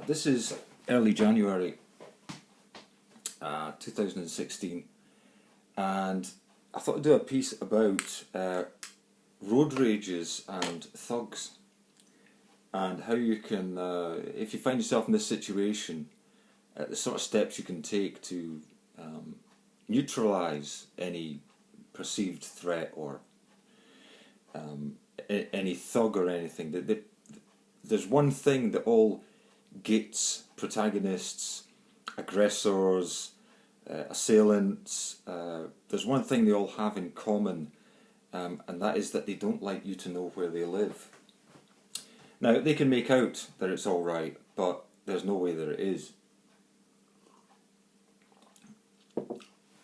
This is early January 2016, and I thought I'd do a piece about road rages and thugs, and how you can, if you find yourself in this situation, the sort of steps you can take to neutralise any perceived threat or any thug or anything. There's one thing that all GITS, protagonists, aggressors, assailants, there's one thing they all have in common, and that is that they don't like you to know where they live. Now, they can make out that it's alright, but there's no way that it is.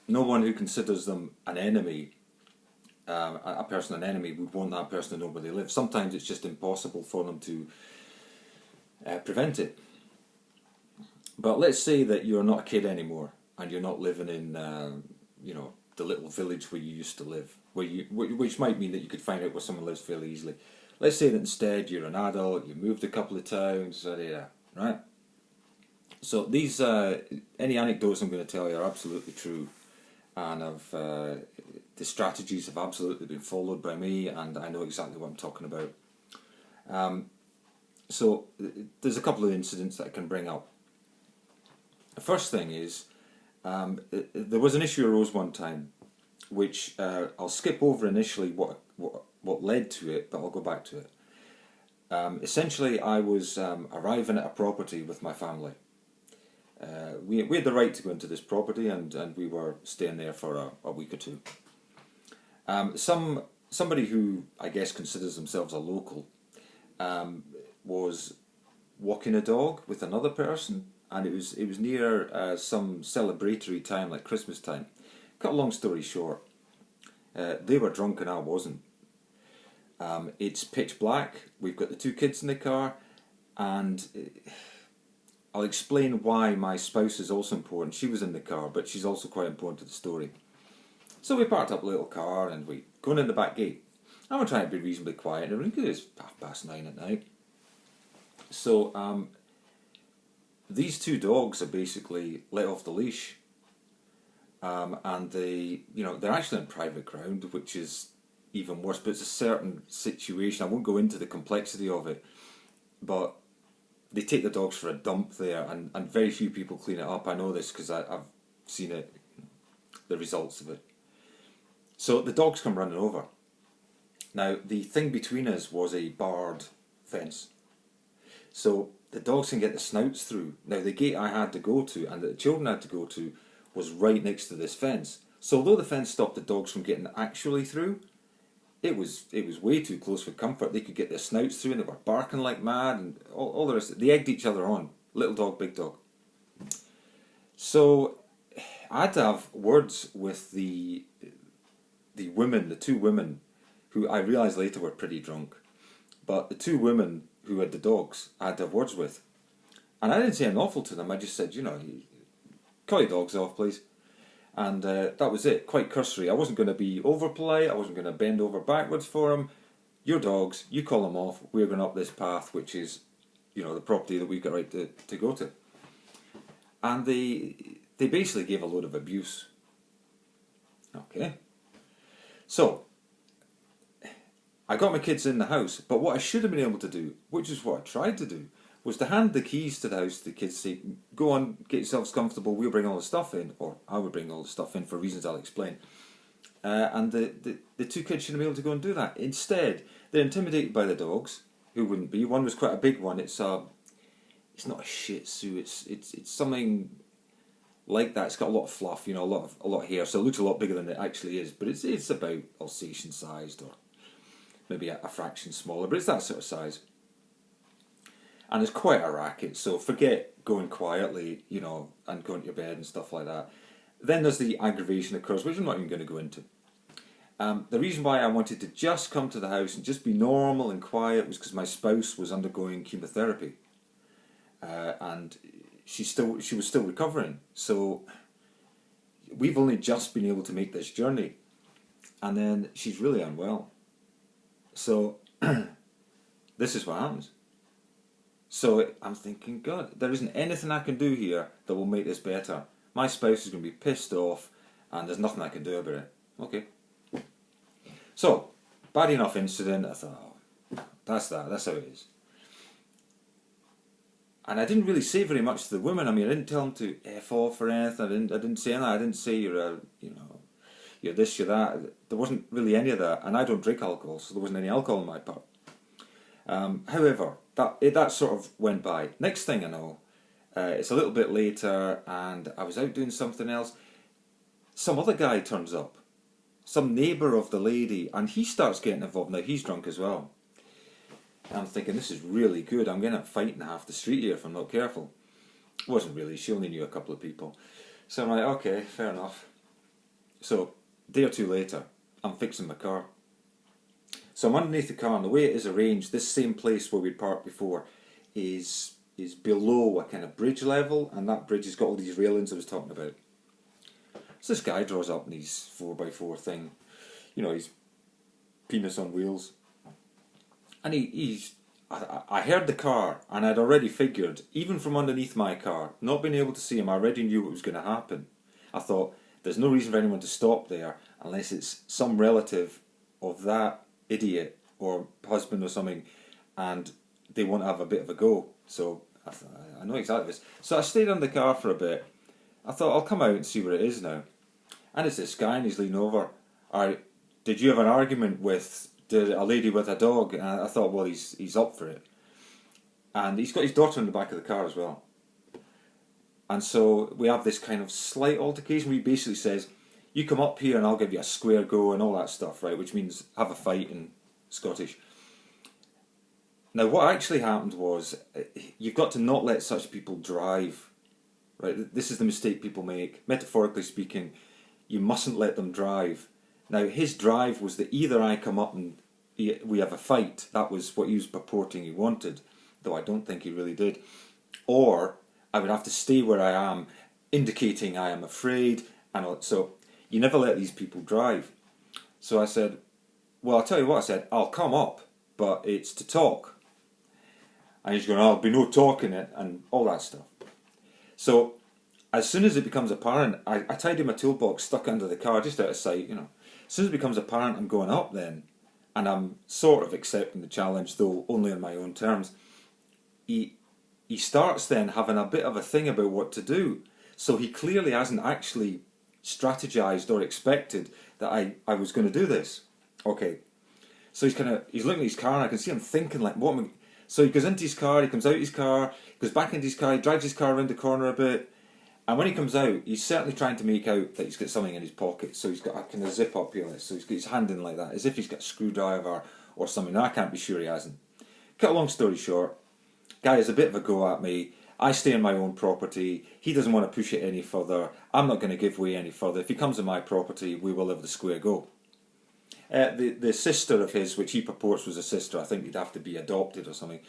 No one who considers them an enemy, a person an enemy, would want that person to know where they live. Sometimes it's just impossible for them to prevent it. But let's say that you're not a kid anymore, and you're not living in, the little village where you used to live, which might mean that you could find out where someone lives fairly easily. Let's say that instead you're an adult, you moved a couple of times, right? So these, any anecdotes I'm going to tell you are absolutely true, and the strategies have absolutely been followed by me, and I know exactly what I'm talking about. So there's a couple of incidents that I can bring up. The first thing is, there was an issue arose one time, which I'll skip over initially what led to it, but I'll go back to it. Essentially, I was arriving at a property with my family. We had the right to go into this property, and we were staying there for a week or two. Somebody who I guess considers themselves a local was walking a dog with another person, and it was near some celebratory time like Christmas time. Cut a long story short, they were drunk and I wasn't. It's pitch black. We've got the two kids in the car, and I'll explain why my spouse is also important. She was in the car, but she's also quite important to the story. So we parked up a little car and we going in the back gate. And we're trying to be reasonably quiet, and it's 9:30 at night. So these two dogs are basically let off the leash, and they're actually on private ground, which is even worse. But it's a certain situation. I won't go into the complexity of it, but they take the dogs for a dump there, and very few people clean it up. I know this because I've seen it, the results of it. So the dogs come running over. Now, the thing between us was a barred fence, so the dogs can get the snouts through. Now, the gate I had to go to and that the children had to go to was right next to this fence. So although the fence stopped the dogs from getting actually through, it was way too close for comfort. They could get their snouts through, and they were barking like mad, and all the rest. They egged each other on, little dog, big dog. So I had to have words with the two women, who I realised later were pretty drunk. But the two women who had the dogs, I had to have words with. And I didn't say an awful to them. I just said, call your dogs off, please. And that was it, quite cursory. I wasn't going to be over polite. I wasn't going to bend over backwards for them. Your dogs, you call them off. We're going up this path, which is, the property that we've got right to go to. And they basically gave a load of abuse. Okay. So I got my kids in the house, but what I should have been able to do, which is what I tried to do, was to hand the keys to the house to the kids, say, go on, get yourselves comfortable, we'll bring all the stuff in, or I would bring all the stuff in for reasons I'll explain. And the two kids shouldn't be able to go and do that. Instead, they're intimidated by the dogs, who wouldn't be. One was quite a big one. It's not a Shih Tzu, it's something like that. It's got a lot of fluff, a lot of hair, so it looks a lot bigger than it actually is, but it's about Alsatian sized, or maybe a fraction smaller, but it's that sort of size. And it's quite a racket, so forget going quietly, and going to your bed and stuff like that. Then there's the aggravation occurs, which I'm not even going to go into. The reason why I wanted to just come to the house and just be normal and quiet was because my spouse was undergoing chemotherapy. And she was still recovering. So we've only just been able to make this journey. And then she's really unwell. So this is what happens. So I'm thinking, God, there isn't anything I can do here that will make this better. My spouse is going to be pissed off, and there's nothing I can do about it. Okay. So, bad enough incident. I thought, oh, that's how it is. And I didn't really say very much to the woman. I mean, I didn't tell them to F off or anything. I didn't say anything. I didn't say you're this, you're that. There wasn't really any of that. And I don't drink alcohol, so there wasn't any alcohol on my part. However, that sort of went by. Next thing I know, it's a little bit later, and I was out doing something else. Some other guy turns up, some neighbour of the lady, and he starts getting involved. Now he's drunk as well. And I'm thinking, this is really good. I'm going to fight in half the street here if I'm not careful. It wasn't really. She only knew a couple of people. So I'm like, okay, fair enough. So, a day or two later, I'm fixing my car. So I'm underneath the car, and the way it is arranged, this same place where we'd parked before is below a kind of bridge level, and that bridge has got all these railings I was talking about. So this guy draws up in his 4x4 thing, his penis on wheels. And I heard the car, and I'd already figured, even from underneath my car, not being able to see him, I already knew what was going to happen. I thought, there's no reason for anyone to stop there, unless it's some relative of that idiot, or husband or something, and they want to have a bit of a go. So, I thought, I know exactly this. So I stayed on the car for a bit. I thought, I'll come out and see where it is now. And it's this guy, and he's leaning over. Alright, did you have an argument with a lady with a dog? And I thought, well, he's up for it. And he's got his daughter in the back of the car as well. And so we have this kind of slight altercation where he basically says, you come up here and I'll give you a square go and all that stuff, right? Which means have a fight in Scottish. Now what actually happened was, you've got to not let such people drive, right? This is the mistake people make. Metaphorically speaking, you mustn't let them drive. Now, his drive was that either I come up and we have a fight, that was what he was purporting he wanted, though I don't think he really did, or I would have to stay where I am, indicating I am afraid, and so you never let these people drive. So I said, well, I'll tell you what, I said, I'll come up, but it's to talk. And he's going, oh, there'll be no talking it, and all that stuff. So, as soon as it becomes apparent, I tied in my toolbox, stuck it under the car, just out of sight, As soon as it becomes apparent I'm going up then, and I'm sort of accepting the challenge, though only on my own terms, he starts then having a bit of a thing about what to do. So he clearly hasn't actually strategized or expected that I was going to do this. Okay. So he's looking at his car, and I can see him thinking, like, what am I... So he goes into his car, he comes out his car, goes back into his car, he drags his car around the corner a bit, and when he comes out, he's certainly trying to make out that he's got something in his pocket. So he's got a kind of zip up here, so he's got his hand in like that, as if he's got a screwdriver or something. Now, I can't be sure he hasn't. Cut a long story short, guy has a bit of a go at me. I stay on my own property. He doesn't want to push it any further. I'm not going to give way any further. If he comes on my property, we will have the square go. The sister of his, which he purports was a sister, I think he'd have to be adopted or something.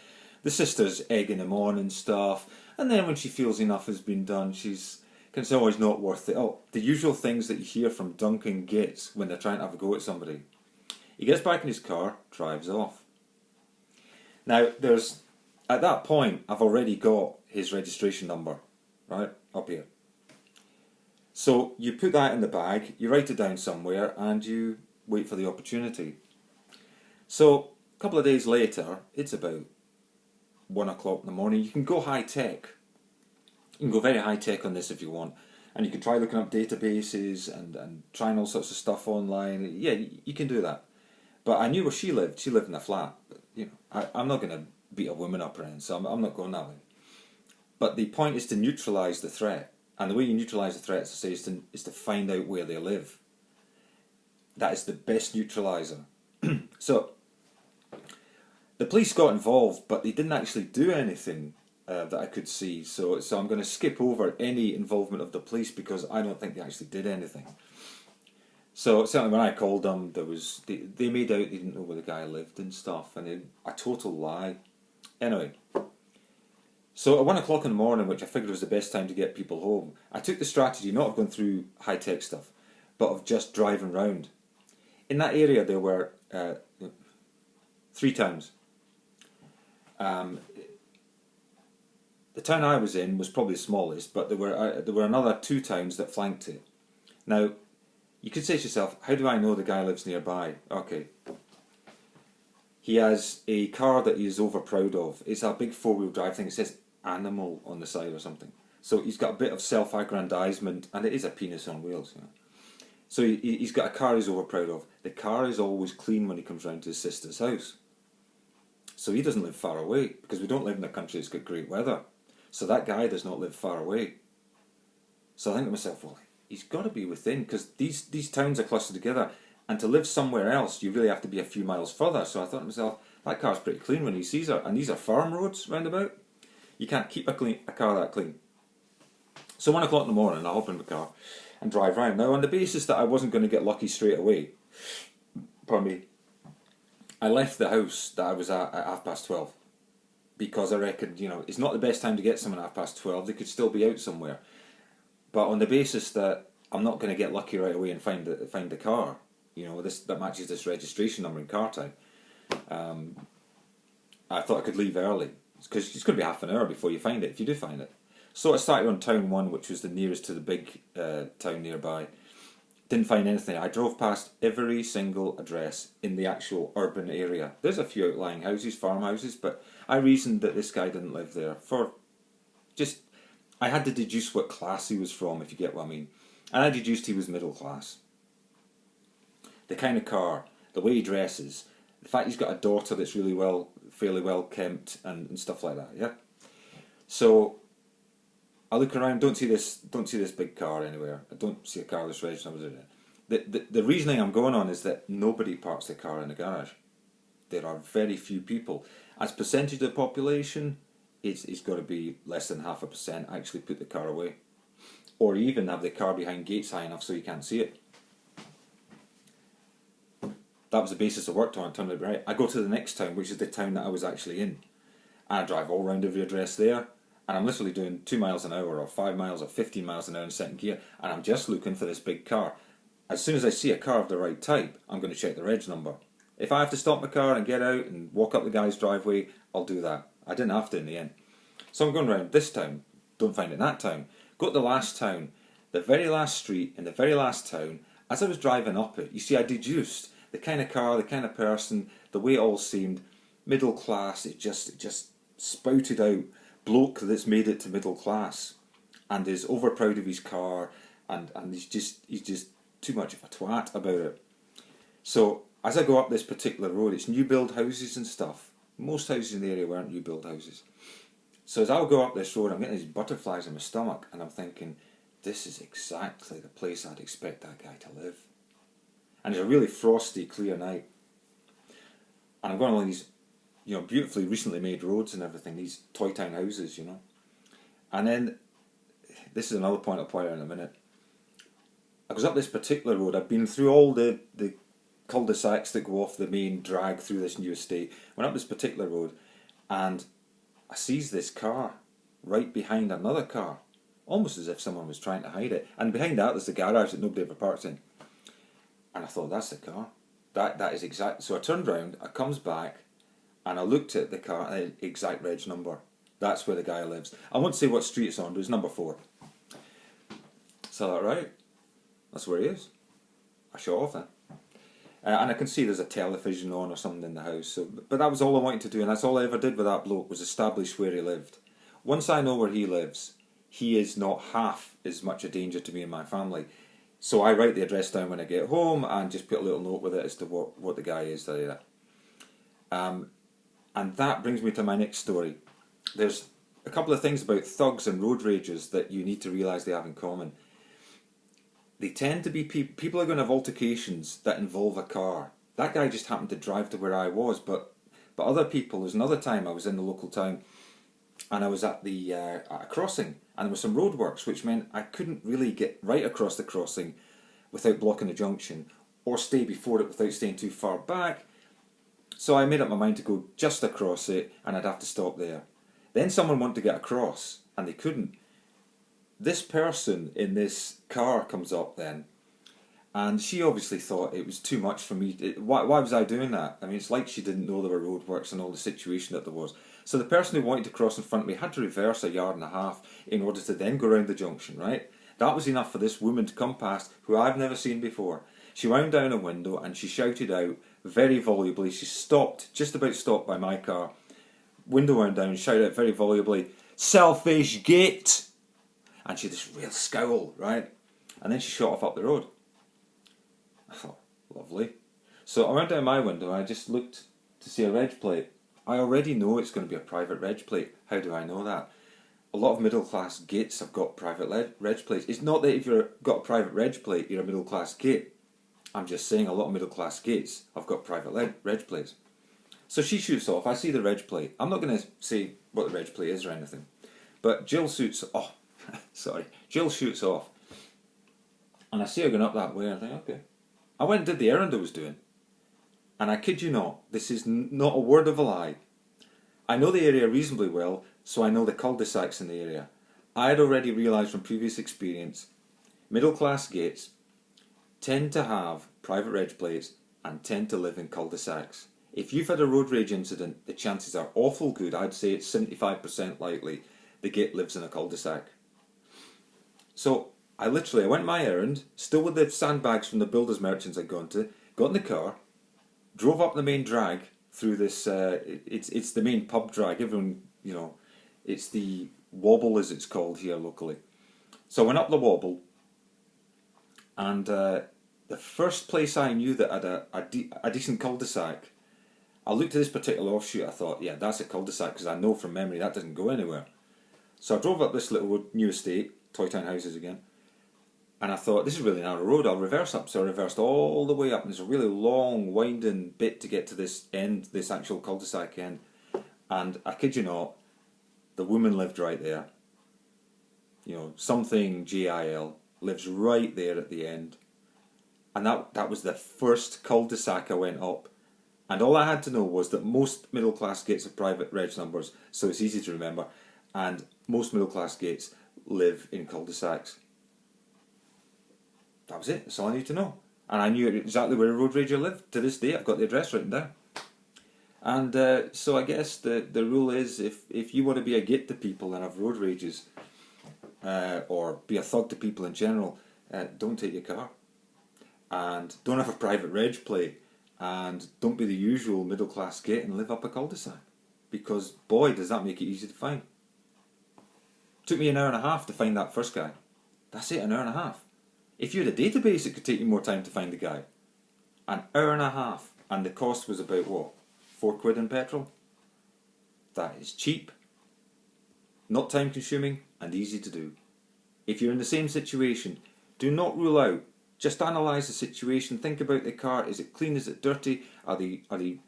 The sister's egging him on and stuff, and then when she feels enough has been done, it's always not worth it. Oh, the usual things that you hear from drunken gits when they're trying to have a go at somebody. He gets back in his car, drives off. Now, at that point, I've already got his registration number, right, up here. So you put that in the bag, you write it down somewhere, and you wait for the opportunity. So, a couple of days later, it's about 1 o'clock in the morning. You can go high tech. You can go very high tech on this if you want. And you can try looking up databases and trying all sorts of stuff online. Yeah, you can do that. But I knew where she lived. She lived in a flat. But, I'm not going to beat a woman up or anything, so I'm not going that way. But the point is to neutralise the threat. And the way you neutralise the threat, as I say, is to find out where they live. That is the best neutraliser. So, the police got involved, but they didn't actually do anything that I could see. So I'm going to skip over any involvement of the police because I don't think they actually did anything. So certainly when I called them, they made out they didn't know where the guy lived and stuff, and a total lie. Anyway, so at 1 o'clock in the morning, which I figured was the best time to get people home, I took the strategy not of going through high-tech stuff, but of just driving round. In that area there were 3 towns. the town I was in was probably the smallest, but there were another 2 towns that flanked it. Now, you could say to yourself, how do I know the guy lives nearby? Okay. He has a car that he is over proud of. It's a big 4-wheel drive thing. It says animal on the side or something. So he's got a bit of self-aggrandisement, and it is a penis on wheels. You know. So he's got a car he's over proud of. The car is always clean when he comes round to his sister's house. So he doesn't live far away, because we don't live in a country that's got great weather. So that guy does not live far away. So I think to myself, well, he's got to be within, because these towns are clustered together, and to live somewhere else, you really have to be a few miles further. So I thought to myself, that car's pretty clean when he sees her, and these are farm roads round about. You can't keep a car that clean. So 1 o'clock in the morning, I hop in the car and drive round. Now, on the basis that I wasn't going to get lucky straight away, pardon me, I left the house that I was at 12:30, because I reckoned, you know, it's not the best time to get someone at 12:30. They could still be out somewhere. But on the basis that I'm not going to get lucky right away and find the car, you know, that matches this registration number in car time, I thought I could leave early, because it's going to be half an hour before you find it, if you do find it. So I started on town 1, which was the nearest to the big town nearby. Didn't find anything. I drove past every single address in the actual urban area. There's a few outlying houses, farmhouses, but I reasoned that this guy didn't live there. I had to deduce what class he was from, if you get what I mean. And I deduced he was middle class. The kind of car, the way he dresses, the fact he's got a daughter that's fairly well kept, and stuff like that. Yeah. So I look around, don't see this big car anywhere. I don't see a car that's registered. The reasoning I'm going on is that nobody parks their car in the garage. There are very few people. As percentage of the population, it's got to be less than 0.5% actually put the car away, or even have the car behind gates high enough so you can't see it. That was the basis I worked on. Turned out right. I go to the next town, which is the town that I was actually in, and I drive all around every address there. And I'm literally doing 2 miles an hour, or 5 miles, or 15 miles an hour in second gear, and I'm just looking for this big car. As soon as I see a car of the right type, I'm going to check the reg number. If I have to stop my car and get out and walk up the guy's driveway, I'll do that. I didn't have to in the end. So I'm going around this town, don't find it in that town. Go to the last town, the very last street in the very last town. As I was driving up it, you see, I deduced the kind of car, the kind of person, the way it all seemed, middle class. It just spouted out. Bloke that's made it to middle class and is over proud of his car, and he's just too much of a twat about it. So as I go up this particular road, it's new build houses and stuff. Most houses in the area weren't new build houses. So as I'll go up this road, I'm getting these butterflies in my stomach, and I'm thinking, this is exactly the place I'd expect that guy to live. And it's a really frosty, clear night, and I'm going along these, you know, beautifully recently made roads and everything, these toy town houses, you know. And then, this is another point I'll point out in a minute. I was up this particular road, I've been through all the cul-de-sacs that go off the main drag through this new estate. Went up this particular road, and I sees this car right behind another car, almost as if someone was trying to hide it. And behind that there's the garage that nobody ever parks in. And I thought, that's the car. That is exact. So I turned round, I comes back, and I looked at the car, exact reg number. That's where the guy lives. I won't say what street it's on, but it's number 4. So that right? That's where he is. I shut off then. And I can see there's a television on or something in the house. So, but that was all I wanted to do, and that's all I ever did with that bloke, was establish where he lived. Once I know where he lives, he is not half as much a danger to me and my family. So I write the address down when I get home and just put a little note with it as to what the guy is there. And that brings me to my next story. There's a couple of things about thugs and road rages that you need to realise they have in common. They tend to be people are going to have altercations that involve a car. That guy just happened to drive to where I was, but other people, there's another time I was in the local town and I was at a crossing, and there was some roadworks, which meant I couldn't really get right across the crossing without blocking the junction, or stay before it without staying too far back. So I made up my mind to go just across it, and I'd have to stop there. Then someone wanted to get across, and they couldn't. This person in this car comes up then, and she obviously thought it was too much for me. Why was I doing that? I mean, it's like she didn't know there were roadworks and all the situation that there was. So the person who wanted to cross in front of me had to reverse 1.5 yards in order to then go around the junction, right? That was enough for this woman to come past, who I've never seen before. She wound down a window and she shouted out very volubly. She stopped, just about stopped by my car. Window wound down, shouted out very volubly, "Selfish git!" And she had this real scowl, right? And then she shot off up the road. I thought, lovely. So I went down my window and I just looked to see a reg plate. I already know it's going to be a private reg plate. How do I know that? A lot of middle class gits have got private reg plates. It's not that if you've got a private reg plate, you're a middle class git. I'm just saying a lot of middle class gits have got private reg plates. So she shoots off. I see the reg plate. I'm not going to say what the reg plate is or anything. But Jill shoots off. Jill shoots off. And I see her going up that way and I think, okay. I went and did the errand I was doing. And I kid you not, this is not a word of a lie. I know the area reasonably well, so I know the cul-de-sacs in the area. I had already realised from previous experience, middle class gits tend to have private reg plates and tend to live in cul-de-sacs. If you've had a road rage incident, the chances are awful good. I'd say it's 75% likely the git lives in a cul-de-sac. So I went my errand, still with the sandbags from the builders merchants I'd gone to, got in the car, drove up the main drag through this, it's the main pub drag, everyone, you know, it's the wobble as it's called here locally. So I went up the wobble, and the first place I knew that had a decent cul-de-sac, I looked at this particular offshoot, I thought, yeah, that's a cul-de-sac, because I know from memory that doesn't go anywhere. So I drove up this little new estate, Toy Town houses again, and I thought, this is a really narrow road, I'll reverse up. So I reversed all the way up, and there's a really long, winding bit to get to this end, this actual cul-de-sac end. And I kid you not, the woman lived right there. You know, something GIL lives right there at the end. And that was the first cul-de-sac I went up. And all I had to know was that most middle class gates have private reg numbers, so it's easy to remember. And most middle class gates live in cul-de-sacs. That was it. That's all I needed to know. And I knew exactly where a road rager lived. To this day, I've got the address written down. And so I guess the rule is, if you want to be a git to people and have road rages, or be a thug to people in general, don't take your car. And don't have a private reg plate. And don't be the usual middle class git and live up a cul-de-sac. Because boy, does that make it easy to find. Took me 1.5 hours to find that first guy. That's it, 1.5 hours. If you had a database, it could take you more time to find the guy. 1.5 hours. And the cost was about, what, £4 in petrol? That is cheap, not time consuming, and easy to do. If you're in the same situation, do not rule out. Just analyse the situation, think about the car, is it clean, is it dirty, are they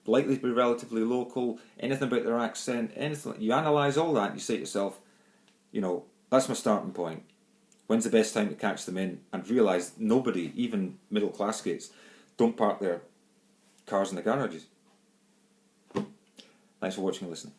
likely to be relatively local, anything about their accent, anything. You analyse all that and you say to yourself, you know, that's my starting point. When's the best time to catch them in? And realise nobody, even middle class gates, don't park their cars in the garages. Thanks for watching and listening.